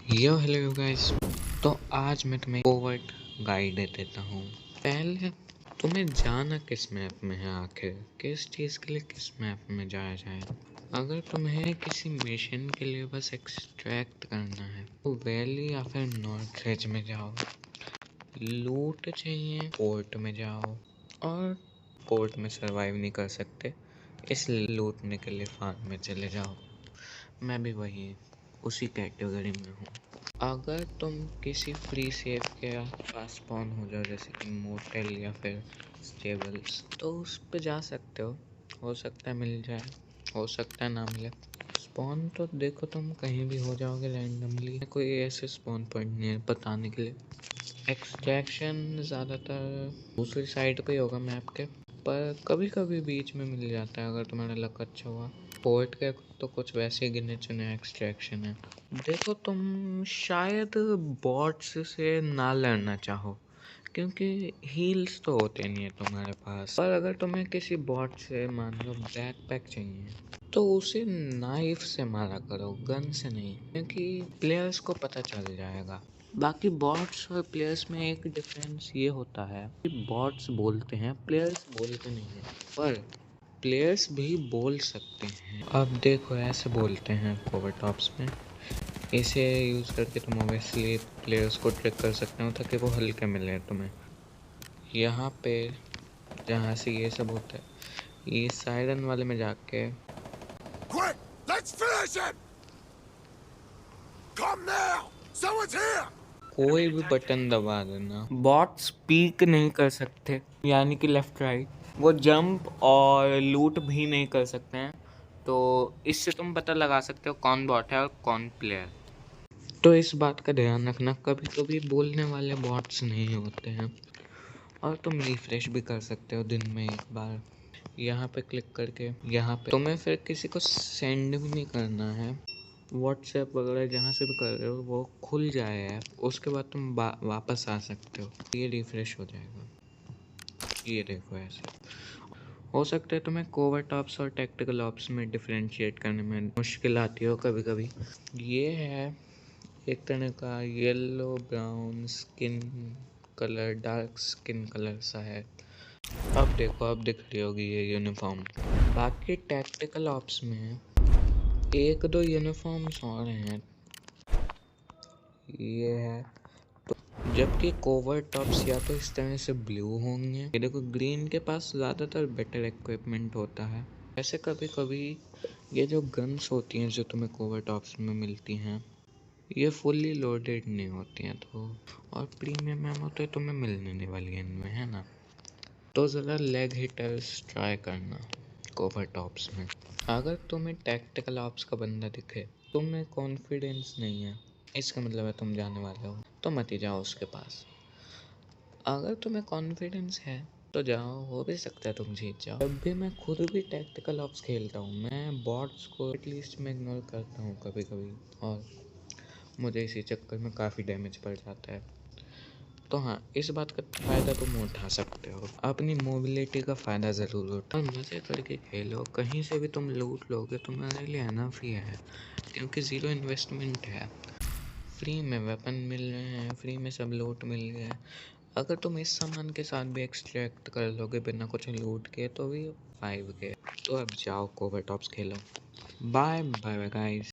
यो hello guys. तो आज मैं तुम्हें कोवर्ट गाइड दे देता हूँ। पहले तुम्हें जाना किस मैप में है, आखिर किस चीज़ के लिए किस मैप में जाया जाए। अगर तुम्हें किसी मिशन के लिए बस एक्सट्रैक्ट करना है तो वैली या फिर नॉर्थ रिज में जाओ। लूट चाहिए पोर्ट में जाओ, और पोर्ट में सरवाइव नहीं कर सकते इसलिए लूटने के लिए फार्म में चले जाओ। मैं भी वही उसी कैटेगरी में हूँ। अगर तुम किसी फ्री सेफ के पास स्पॉन हो जाओ, जैसे कि मोटेल या फिर स्टेबल्स, तो उस पे जा सकते हो सकता है मिल जाए, हो सकता है ना मिले। स्पॉन तो देखो तुम कहीं भी हो जाओगे रैंडमली, कोई ऐसे स्पॉन पॉइंट नहीं है बताने के लिए। एक्सट्रैक्शन ज़्यादातर दूसरी साइड पे होगा मैप के, पर कभी कभी बीच में मिल जाता है अगर तुम्हारा लक अच्छा हुआ। पोर्ट के तो कुछ वैसे गिने चुने एक्सट्रैक्शन है। देखो तुम शायद बॉट्स से ना लड़ना चाहो क्योंकि हील्स तो होते नहीं है तुम्हारे पास, पर अगर तुम्हें किसी बॉट से मान लो बैकपैक चाहिए तो उसे नाइफ से मारा करो, गन से नहीं, क्योंकि प्लेयर्स को पता चल जाएगा। बाकी बॉट्स और प्लेयर्स में एक डिफरेंस ये होता है कि बॉट्स बोलते हैं, प्लेयर्स बोलते नहीं हैं, पर प्लेयर्स भी बोल सकते हैं। अब देखो ऐसे बोलते हैं कोवर टॉप्स में, इसे यूज़ करके तुम ऑब्वियसली प्लेयर्स को ट्रिक कर सकते हो ताकि वो हल्के मिले तुम्हें। यहाँ पे जहाँ से ये सब होता है, ये सायरन वाले में जाके Quick! Let's finish him! Come now! Someone's here! कोई भी बटन दबा देना। बॉट स्पीक नहीं कर सकते, यानी कि लेफ्ट राइट, वो जंप और लूट भी नहीं कर सकते हैं, तो इससे तुम पता लगा सकते हो कौन बॉट है और कौन प्लेयर। तो इस बात का ध्यान रखना, कभी कभी बोलने वाले बॉट्स नहीं होते हैं। और तुम रिफ्रेश भी कर सकते हो दिन में एक बार, यहाँ पे क्लिक करके। यहाँ पे तुम्हें फिर किसी को सेंड भी नहीं करना है, व्हाट्सएप वगैरह जहाँ से भी कर रहे हो वो खुल जाए ऐप, उसके बाद तुम वापस आ सकते हो, ये रिफ्रेश हो जाएगा। ये देखो ऐसे हो सकता है तुम्हें कोवर्ट ऑप्स और टैक्टिकल ऑप्स में डिफरेंशिएट करने में मुश्किल आती हो कभी कभी। ये है एक तरह का yellow brown skin colour, dark skin colour सा है। अब देखो, अब दिख रही होगी ये यूनिफॉर्म। बाकी टैक्टिकल ऑप्स में एक दो यूनिफॉर्म्स और हैं, ये है तो, जबकि कोवर्ट टॉप्स या तो इस तरह से ब्लू होंगे। ये देखो ग्रीन के पास ज़्यादातर बेटर इक्विपमेंट होता है। ऐसे कभी कभी ये जो गन्स होती हैं जो तुम्हें कोवर्ट टॉप्स में मिलती हैं, ये फुल्ली लोडेड नहीं होती हैं, तो और प्रीमियम एमो तो तुम्हें मिलने नहीं वाली है इनमें, है ना। तो ज़रा लेग हिटर्स ट्राई करना कोवर टॉप्स में। अगर तुम्हें टैक्टिकल ऑप्स का बंदा दिखे, तुम्हें कॉन्फिडेंस नहीं है, इसका मतलब है तुम जाने वाले हो, तो मत ही जाओ उसके पास। अगर तुम्हें कॉन्फिडेंस है तो जाओ, हो भी सकता है तुम जीत जाओ। जब भी मैं खुद भी टैक्टिकल ऑप्स खेलता हूँ, मैं बॉट्स को एटलीस्ट मैं इग्नोर करता हूँ कभी कभी, और मुझे इसी चक्कर में काफ़ी डैमेज पड़ जाता है। तो हाँ, इस बात का फ़ायदा तुम उठा सकते हो, अपनी मोबिलिटी का फ़ायदा ज़रूर उठाओ और मज़े करके खेलो। कहीं से भी तुम लूट लोगे तुम्हारे लिए एनफ ही है, क्योंकि ज़ीरो इन्वेस्टमेंट है। फ्री में वेपन मिल रहे हैं, फ्री में सब लूट मिल गया है। अगर तुम इस सामान के साथ भी एक्सट्रैक्ट कर लोगे बिना कुछ लूट के, तो भी 5K। तो अब जाओ कोवर टॉप्स खेलो। Bye bye guys.